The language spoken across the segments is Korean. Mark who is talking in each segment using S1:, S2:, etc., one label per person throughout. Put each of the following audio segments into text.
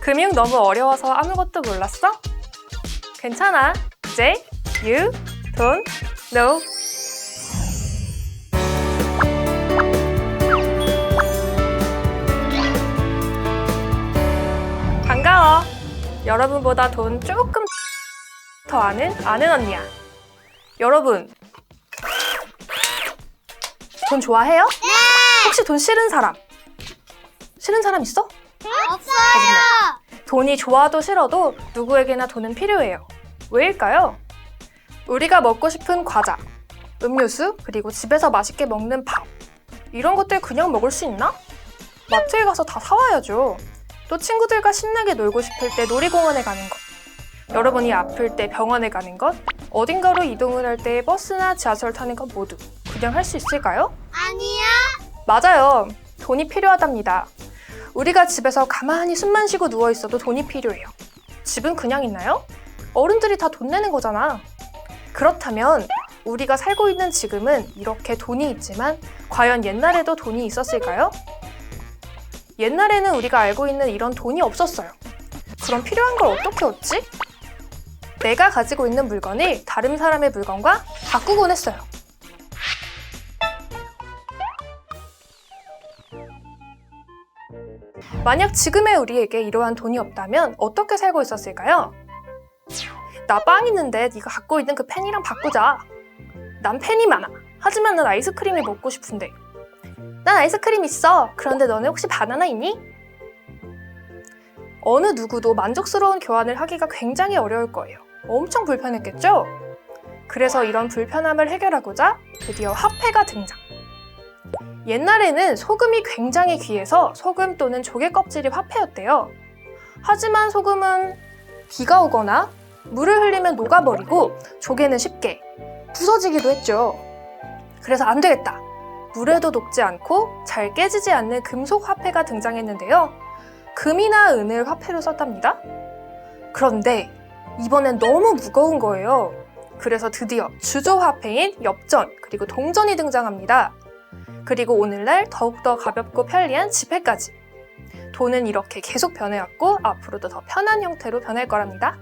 S1: 금융 너무 어려워서 아무것도 몰랐어? 괜찮아. 이제 you don't know. 반가워. 여러분보다 돈 조금 더 아는 언니야. 여러분, 돈 좋아해요?
S2: 네!
S1: 혹시 돈 싫은 사람? 싫은 사람 있어?
S2: 없어요!
S1: 돈이 좋아도 싫어도 누구에게나 돈은 필요해요. 왜일까요? 우리가 먹고 싶은 과자, 음료수, 그리고 집에서 맛있게 먹는 밥. 이런 것들 그냥 먹을 수 있나? 마트에 가서 다 사와야죠. 또 친구들과 신나게 놀고 싶을 때 놀이공원에 가는 것. 여러분이 아플 때 병원에 가는 것. 어딘가로 이동을 할 때 버스나 지하철 타는 것 모두 그냥 할 수 있을까요?
S2: 아니야?
S1: 맞아요. 돈이 필요하답니다. 우리가 집에서 가만히 숨만 쉬고 누워있어도 돈이 필요해요. 집은 그냥 있나요? 어른들이 다 돈 내는 거잖아. 그렇다면 우리가 살고 있는 지금은 이렇게 돈이 있지만 과연 옛날에도 돈이 있었을까요? 옛날에는 우리가 알고 있는 이런 돈이 없었어요. 그럼 필요한 걸 어떻게 얻지? 내가 가지고 있는 물건을 다른 사람의 물건과 바꾸곤 했어요. 만약 지금의 우리에게 이러한 돈이 없다면 어떻게 살고 있었을까요? 나 빵 있는데 네가 갖고 있는 그 펜이랑 바꾸자. 난 펜이 많아. 하지만 난 아이스크림이 먹고 싶은데. 난 아이스크림 있어. 그런데 너네 혹시 바나나 있니? 어느 누구도 만족스러운 교환을 하기가 굉장히 어려울 거예요. 엄청 불편했겠죠? 그래서 이런 불편함을 해결하고자 드디어 화폐가 등장. 옛날에는 소금이 굉장히 귀해서 소금 또는 조개 껍질이 화폐였대요. 하지만 소금은 비가 오거나 물을 흘리면 녹아버리고 조개는 쉽게 부서지기도 했죠. 그래서 안 되겠다. 물에도 녹지 않고 잘 깨지지 않는 금속 화폐가 등장했는데요. 금이나 은을 화폐로 썼답니다. 그런데 이번엔 너무 무거운 거예요. 그래서 드디어 주조 화폐인 엽전 그리고 동전이 등장합니다. 그리고 오늘날 더욱더 가볍고 편리한 지폐까지. 돈은 이렇게 계속 변해왔고 앞으로도 더 편한 형태로 변할 거랍니다.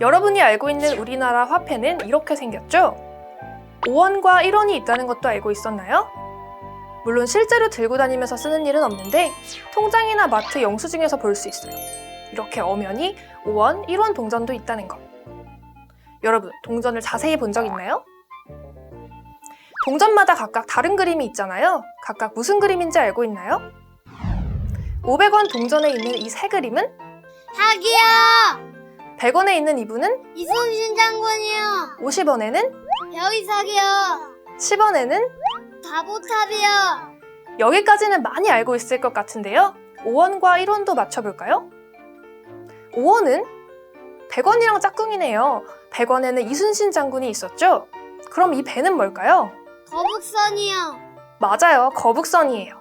S1: 여러분이 알고 있는 우리나라 화폐는 이렇게 생겼죠? 5원과 1원이 있다는 것도 알고 있었나요? 물론 실제로 들고 다니면서 쓰는 일은 없는데 통장이나 마트 영수증에서 볼 수 있어요. 이렇게 엄연히 5원, 1원 동전도 있다는 것. 여러분, 동전을 자세히 본 적 있나요? 동전마다 각각 다른 그림이 있잖아요. 각각 무슨 그림인지 알고 있나요? 500원 동전에 있는 이 세 그림은?
S2: 사기야!
S1: 100원에 있는 이분은?
S2: 이순신 장군이요!
S1: 50원에는?
S2: 별이사기요!
S1: 10원에는?
S2: 다보탑이요!
S1: 여기까지는 많이 알고 있을 것 같은데요. 5원과 1원도 맞춰볼까요? 5원은? 100원이랑 짝꿍이네요. 100원에는 이순신 장군이 있었죠? 그럼 이 배는 뭘까요?
S2: 거북선이요!
S1: 맞아요. 거북선이에요.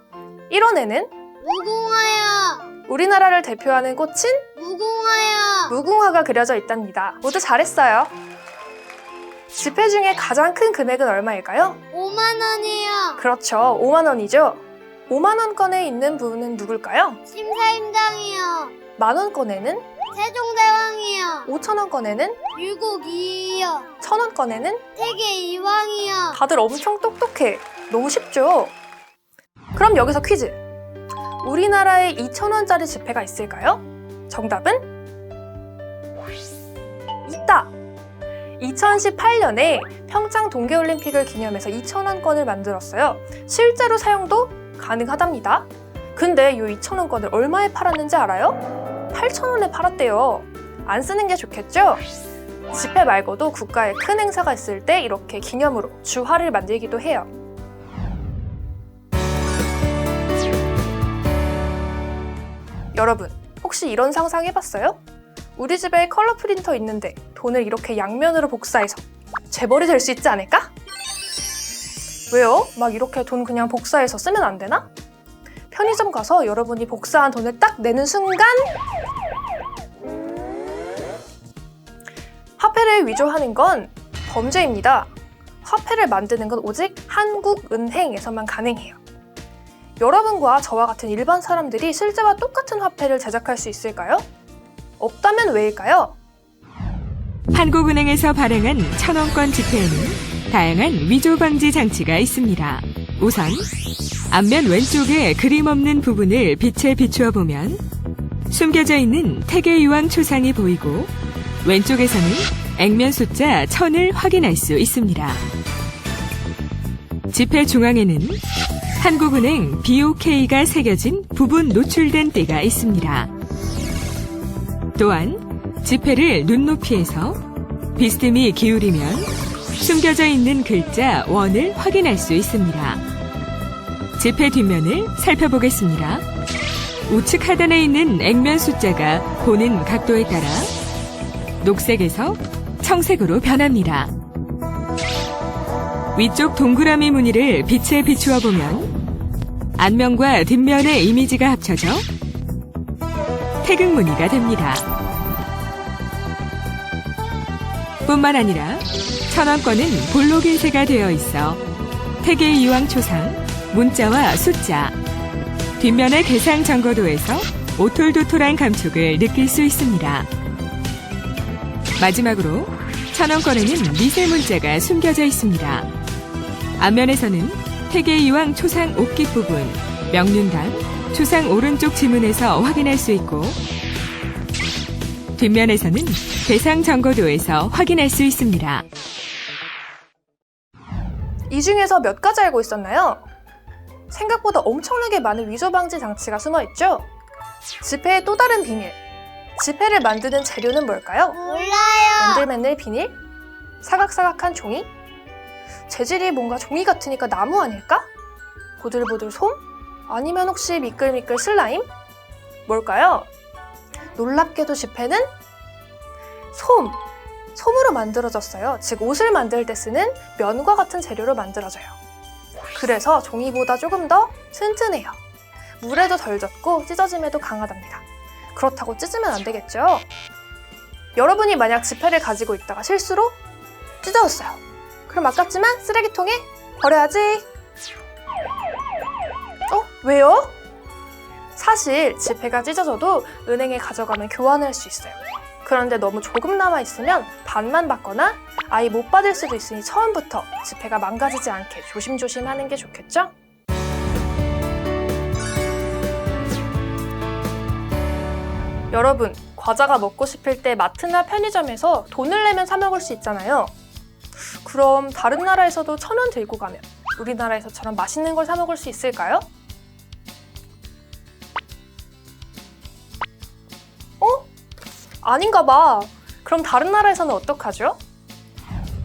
S1: 1원에는?
S2: 무궁화요!
S1: 우리나라를 대표하는 꽃인?
S2: 무궁화요!
S1: 무궁화가 그려져 있답니다. 모두 잘했어요. 지폐 중에 가장 큰 금액은 얼마일까요?
S2: 5만원이요!
S1: 그렇죠. 5만원이죠. 5만원권에 있는 분은 누굴까요?
S2: 심사임당이요!
S1: 만원권에는?
S2: 세종대왕이요!
S1: 5천원권에는?
S2: 율곡이요!
S1: 1000원권에는?
S2: 세계이왕이요!
S1: 다들 엄청 똑똑해. 너무 쉽죠? 그럼 여기서 퀴즈. 우리나라에 2,000원짜리 지폐가 있을까요? 정답은? 있다! 2018년에 평창 동계올림픽을 기념해서 2,000원권을 만들었어요. 실제로 사용도 가능하답니다. 근데 이 2,000원권을 얼마에 팔았는지 알아요? 8,000원에 팔았대요. 안 쓰는 게 좋겠죠? 지폐 말고도 국가에 큰 행사가 있을 때 이렇게 기념으로 주화를 만들기도 해요. 여러분, 혹시 이런 상상 해봤어요? 우리 집에 컬러 프린터 있는데 돈을 이렇게 양면으로 복사해서 재벌이 될 수 있지 않을까? 왜요? 막 이렇게 돈 그냥 복사해서 쓰면 안 되나? 편의점 가서 여러분이 복사한 돈을 딱 내는 순간 화폐를 위조하는 건 범죄입니다. 화폐를 만드는 건 오직 한국은행에서만 가능해요. 여러분과 저와 같은 일반 사람들이 실제와 똑같은 화폐를 제작할 수 있을까요? 없다면 왜일까요?
S3: 한국은행에서 발행한 1000원권 지폐에는 다양한 위조 방지 장치가 있습니다. 우선 앞면 왼쪽에 그림 없는 부분을 빛에 비추어 보면 숨겨져 있는 태계유황 초상이 보이고 왼쪽에서는 액면 숫자 1000을 확인할 수 있습니다. 지폐 중앙에는 한국은행 BOK가 새겨진 부분 노출된 띠가 있습니다. 또한 지폐를 눈높이에서 비스듬히 기울이면 숨겨져 있는 글자 원을 확인할 수 있습니다. 지폐 뒷면을 살펴보겠습니다. 우측 하단에 있는 액면 숫자가 보는 각도에 따라 녹색에서 청색으로 변합니다. 위쪽 동그라미 무늬를 빛에 비추어 보면 앞면과 뒷면의 이미지가 합쳐져 태극 무늬가 됩니다. 뿐만 아니라 1000원권은 볼록인쇄가 되어 있어 태계이황 초상, 문자와 숫자, 뒷면의 개상 정거도에서 오톨도톨한 감촉을 느낄 수 있습니다. 마지막으로 1000원권에는 미세 문자가 숨겨져 있습니다. 앞면에서는 태계이황 초상 옥깃 부분, 명륜당, 초상 오른쪽 지문에서 확인할 수 있고 뒷면에서는 개상 정거도에서 확인할 수 있습니다.
S1: 이 중에서 몇 가지 알고 있었나요? 생각보다 엄청나게 많은 위조 방지 장치가 숨어 있죠? 지폐의 또 다른 비밀. 지폐를 만드는 재료는 뭘까요?
S2: 몰라요.
S1: 맨들맨들 비닐? 사각사각한 종이? 재질이 뭔가 종이 같으니까 나무 아닐까? 보들보들 솜? 아니면 혹시 미끌미끌 슬라임? 뭘까요? 놀랍게도 지폐는 솜! 솜으로 만들어졌어요. 즉 옷을 만들 때 쓰는 면과 같은 재료로 만들어져요. 그래서 종이보다 조금 더 튼튼해요. 물에도 덜 젖고 찢어짐에도 강하답니다. 그렇다고 찢으면 안 되겠죠? 여러분이 만약 지폐를 가지고 있다가 실수로 찢어졌어요. 그럼 아깝지만 쓰레기통에 버려야지. 왜요? 사실 지폐가 찢어져도 은행에 가져가면 교환할 수 있어요. 그런데 너무 조금 남아있으면 반만 받거나 아예 못 받을 수도 있으니 처음부터 지폐가 망가지지 않게 조심조심 하는 게 좋겠죠? 여러분, 과자가 먹고 싶을 때 마트나 편의점에서 돈을 내면 사 먹을 수 있잖아요. 그럼 다른 나라에서도 1000원 들고 가면 우리나라에서처럼 맛있는 걸 사 먹을 수 있을까요? 아닌가 봐. 그럼 다른 나라에서는 어떡하죠?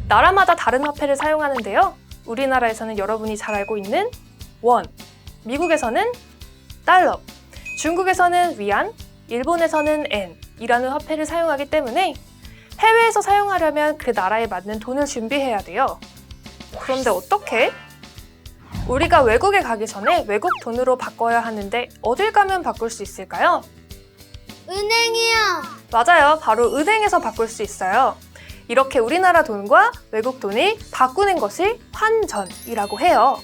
S1: 나라마다 다른 화폐를 사용하는데요. 우리나라에서는 여러분이 잘 알고 있는 원, 미국에서는 달러, 중국에서는 위안, 일본에서는 엔이라는 화폐를 사용하기 때문에 해외에서 사용하려면 그 나라에 맞는 돈을 준비해야 돼요. 그런데 어떻게? 우리가 외국에 가기 전에 외국 돈으로 바꿔야 하는데 어딜 가면 바꿀 수 있을까요?
S2: 은행이요.
S1: 맞아요. 바로 은행에서 바꿀 수 있어요. 이렇게 우리나라 돈과 외국 돈을 바꾸는 것을 환전이라고 해요.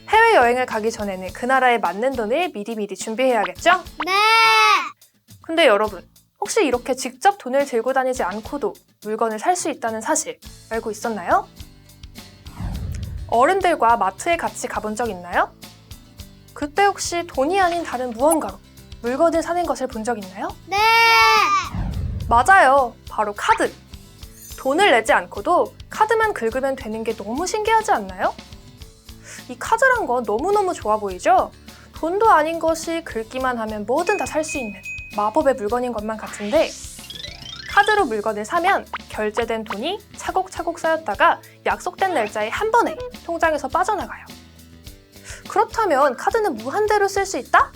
S1: 해외여행을 가기 전에는 그 나라에 맞는 돈을 미리미리 준비해야겠죠?
S2: 네.
S1: 근데 여러분, 혹시 이렇게 직접 돈을 들고 다니지 않고도 물건을 살 수 있다는 사실 알고 있었나요? 어른들과 마트에 같이 가본 적 있나요? 그때 혹시 돈이 아닌 다른 무언가로 물건을 사는 것을 본 적 있나요?
S2: 네.
S1: 맞아요. 바로 카드. 돈을 내지 않고도 카드만 긁으면 되는 게 너무 신기하지 않나요? 이 카드란 건 너무너무 좋아 보이죠? 돈도 아닌 것이 긁기만 하면 뭐든 다 살 수 있는 마법의 물건인 것만 같은데 카드로 물건을 사면 결제된 돈이 차곡차곡 쌓였다가 약속된 날짜에 한 번에 통장에서 빠져나가요. 그렇다면 카드는 무한대로 쓸 수 있다?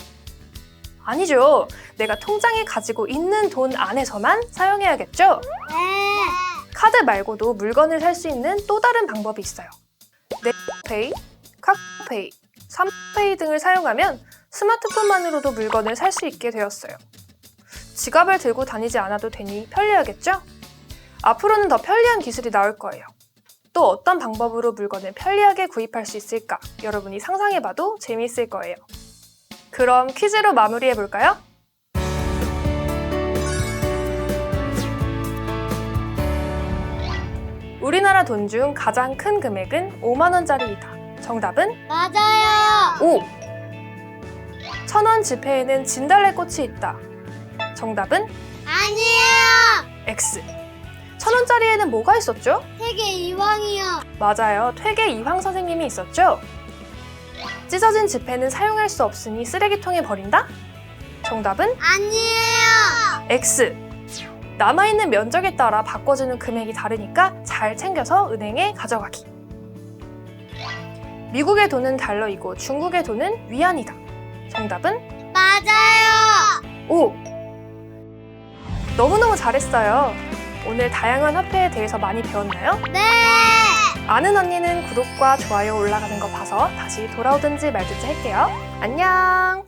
S1: 아니죠. 내가 통장에 가지고 있는 돈 안에서만 사용해야겠죠?
S2: 네.
S1: 카드 말고도 물건을 살 수 있는 또 다른 방법이 있어요. 네페이, 카카오페이, 삼페이 등을 사용하면 스마트폰만으로도 물건을 살 수 있게 되었어요. 지갑을 들고 다니지 않아도 되니 편리하겠죠? 앞으로는 더 편리한 기술이 나올 거예요. 또 어떤 방법으로 물건을 편리하게 구입할 수 있을까? 여러분이 상상해봐도 재미있을 거예요. 그럼 퀴즈로 마무리해볼까요? 우리나라 돈 중 가장 큰 금액은 5만원짜리이다. 정답은
S2: 맞아요.
S1: O. 1,000원 지폐에는 진달래꽃이 있다. 정답은
S2: 아니에요.
S1: X. 1,000원짜리에는 뭐가 있었죠?
S2: 세계 이왕이요.
S1: 맞아요. 퇴계 이황 선생님이 있었죠? 찢어진 지폐는 사용할 수 없으니 쓰레기통에 버린다? 정답은
S2: 아니에요.
S1: X. 남아있는 면적에 따라 바꿔주는 금액이 다르니까 잘 챙겨서 은행에 가져가기. 미국의 돈은 달러이고 중국의 돈은 위안이다. 정답은
S2: 맞아요.
S1: O. 너무너무 잘했어요. 오늘 다양한 화폐에 대해서 많이 배웠나요?
S2: 네.
S1: 아는 언니는 구독과 좋아요 올라가는 거 봐서 다시 돌아오든지 말든지 할게요. 안녕!